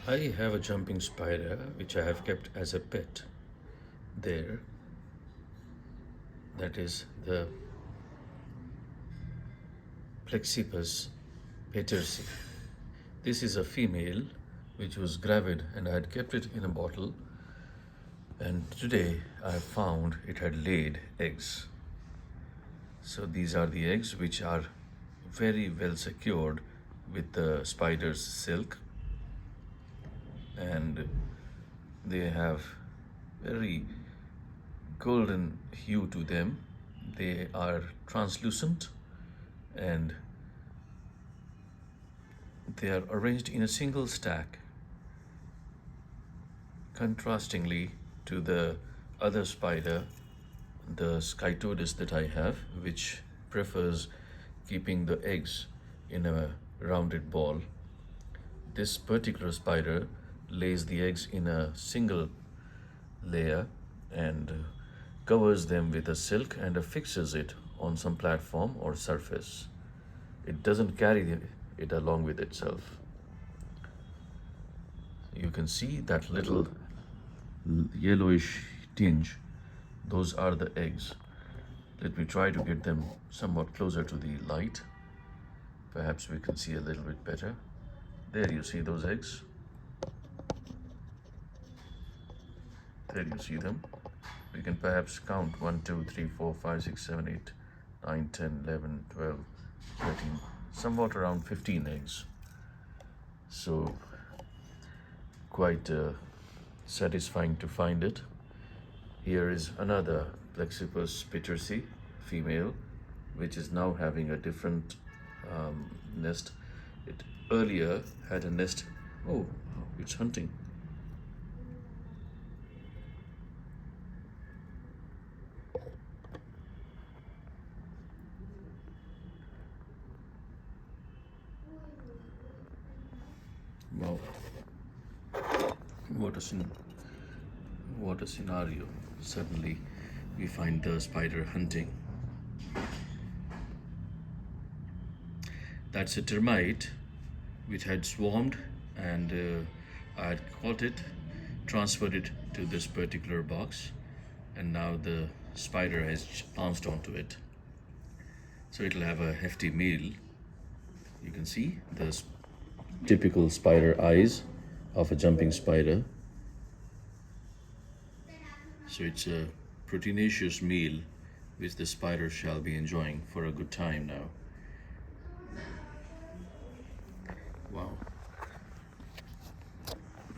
I have a jumping spider which I have kept as a pet there. That is the Plexipus petersi. This is a female which was gravid and I had kept it in a bottle, and today I found it had laid eggs. So these are the eggs which are very well secured with the spider's silk, and they have very golden hue to them. They are translucent and they are arranged in a single stack, contrastingly to the other spider, the Scytodus that I have, which prefers keeping the eggs in a rounded ball. This particular spider lays the eggs in a single layer and covers them with a silk and affixes it on some platform or surface. It doesn't carry it along with itself. You can see that little yellowish tinge. Those are the eggs. Let me try to get them somewhat closer to the light. Perhaps we can see a little bit better. There you see those eggs. There you see them. We can perhaps count 1, 2, 3, 4, 5, 6, 7, 8, 9, 10, 11, 12, 13, somewhat around 15 eggs. So quite satisfying to find it. Here is another Plexipus petersi female, which is now having a different nest. It earlier had a nest. Oh, it's hunting. Wow, what a scenario. Suddenly we find the spider hunting. That's a termite which had swarmed, and I had caught it, transferred it to this particular box, and now the spider has pounced onto it. So it'll have a hefty meal. You can see the typical spider eyes of a jumping spider. So it's a proteinaceous meal which the spider shall be enjoying for a good time now. Wow.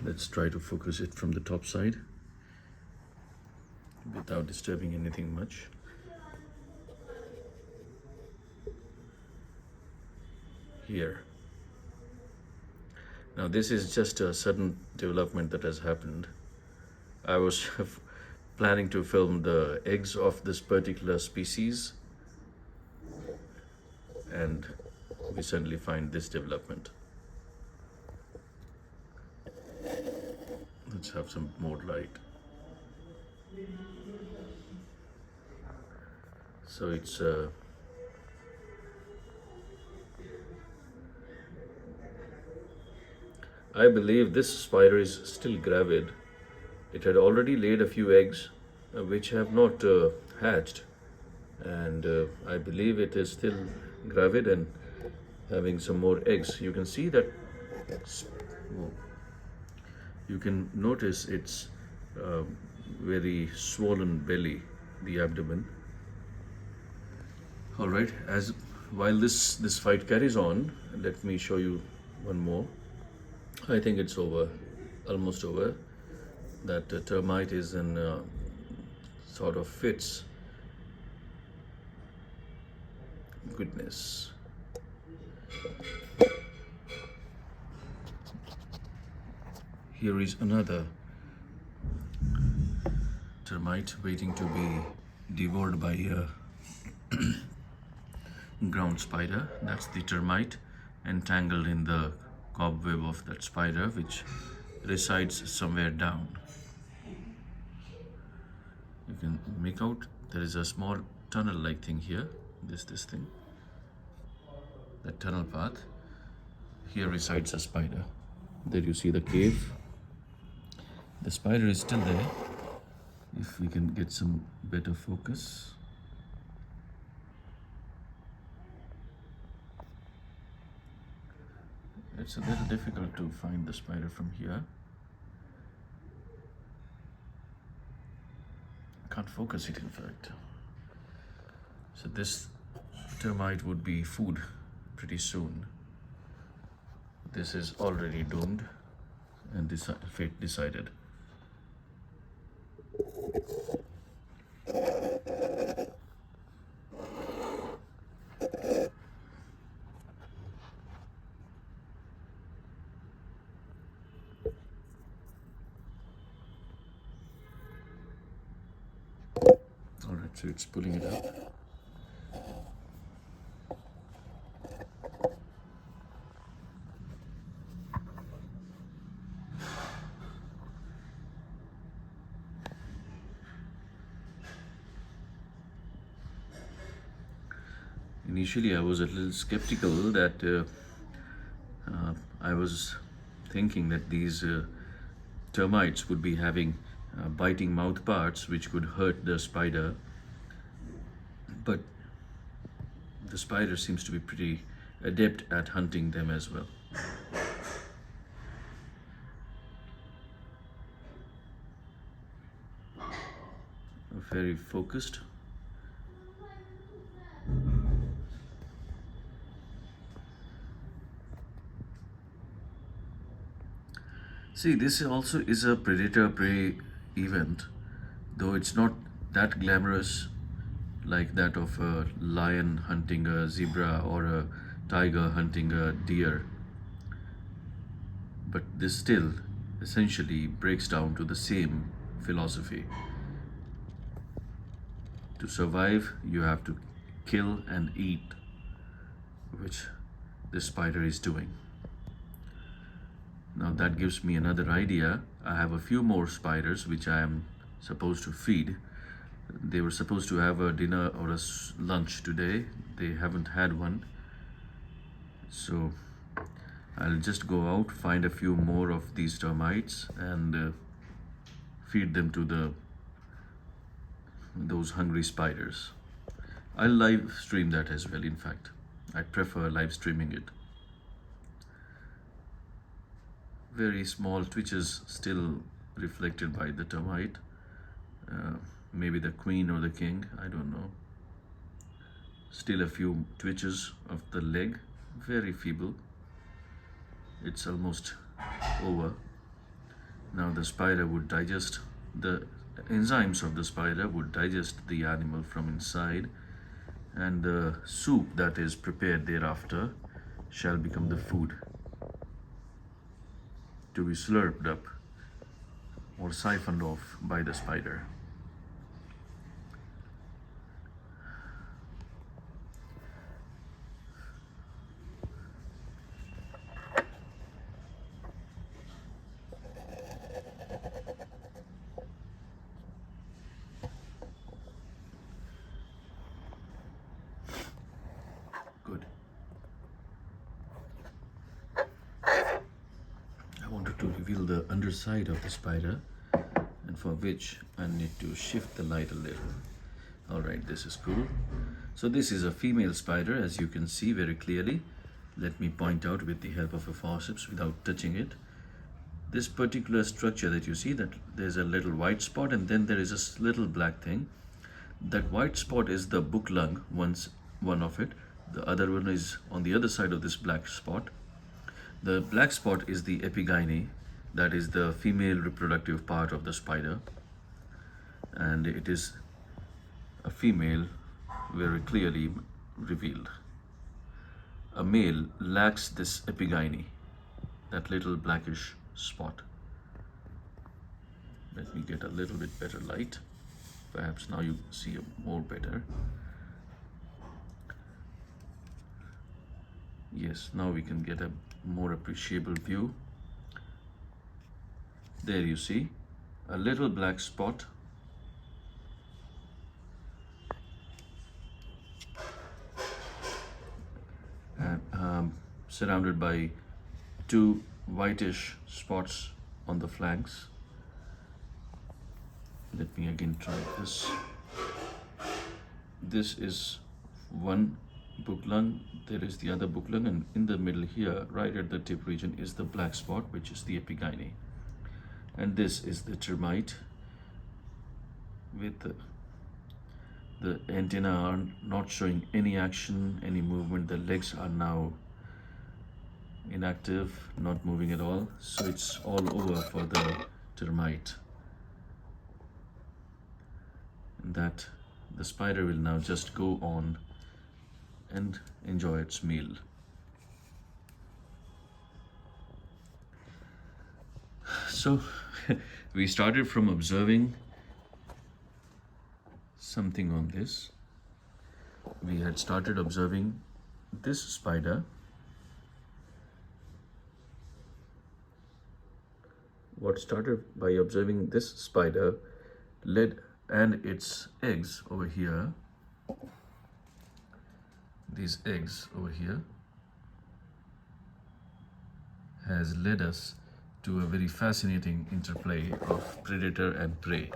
Let's try to focus it from the top side without disturbing anything much. Here. Now this is just a sudden development that has happened. I was planning to film the eggs of this particular species, and we suddenly find this development. Let's have some more light. So it's I believe this spider is still gravid. It had already laid a few eggs which have not hatched, and I believe it is still gravid and having some more eggs. You can see that. You can notice its very swollen belly, the abdomen. All right, as while this fight carries on, let me show you one more. I think it's over, almost over. That termite is in sort of fits. Goodness. Here is another termite waiting to be devoured by a ground spider. That's the termite entangled in the cobweb of that spider, which resides somewhere down. You can make out there is a small tunnel-like thing here. This thing, that tunnel path. Here resides a spider. There you see the cave. The spider is still there. If we can get some better focus. It's a little difficult to find the spider from here. Can't focus it, in fact. So this termite would be food pretty soon. This is already doomed, and fate decided. All right, so it's pulling it out. Initially, I was a little skeptical that I was thinking that these termites would be having biting mouth parts which could hurt the spider, but the spider seems to be pretty adept at hunting them as well. Very focused. See, this also is a predator-prey event, though it's not that glamorous like that of a lion hunting a zebra or a tiger hunting a deer. But this still essentially breaks down to the same philosophy. To survive, you have to kill and eat, which this spider is doing. Now that gives me another idea. I have a few more spiders which I am supposed to feed. They were supposed to have a dinner or a lunch today. They haven't had one. So I'll just go out, find a few more of these termites and feed them to those hungry spiders. I'll live stream that as well, in fact. I prefer live streaming it. Very small twitches still reflected by the termite. Maybe the queen or the king, I don't know. Still a few twitches of the leg, very feeble. It's almost over. Now the spider would digest, the enzymes of the spider would digest the animal from inside, and the soup that is prepared thereafter shall become the food to be slurped up or siphoned off by the spider. Good. I wanted to reveal the underside of the spider, and for which I need to shift the light a little. Alright, this is cool. So this is a female spider, as you can see very clearly. Let me point out with the help of a forceps without touching it. This particular structure that you see, that there's a little white spot and then there is a little black thing. That white spot is the book lung, one of it. The other one is on the other side of this black spot. The black spot is the epigyne, that is the female reproductive part of the spider, and it is a female very clearly revealed. A male lacks this epigyne, that little blackish spot. Let me get a little bit better light. Perhaps now you see more better. Yes, now we can get a more appreciable view. There you see a little black spot. And surrounded by two whitish spots on the flanks. Let me again try this. This is one book lung, there is the other book lung, and in the middle here, right at the tip region, is the black spot, which is the epigyne. And this is the termite with the antenna are not showing any action, any movement. The legs are now inactive, not moving at all. So it's all over for the termite. And that the spider will now just go on and enjoy its meal. So we started from observing something on this. We had started observing this spider. What started by observing this spider led, and its eggs over here, these eggs over here, has led us to a very fascinating interplay of predator and prey.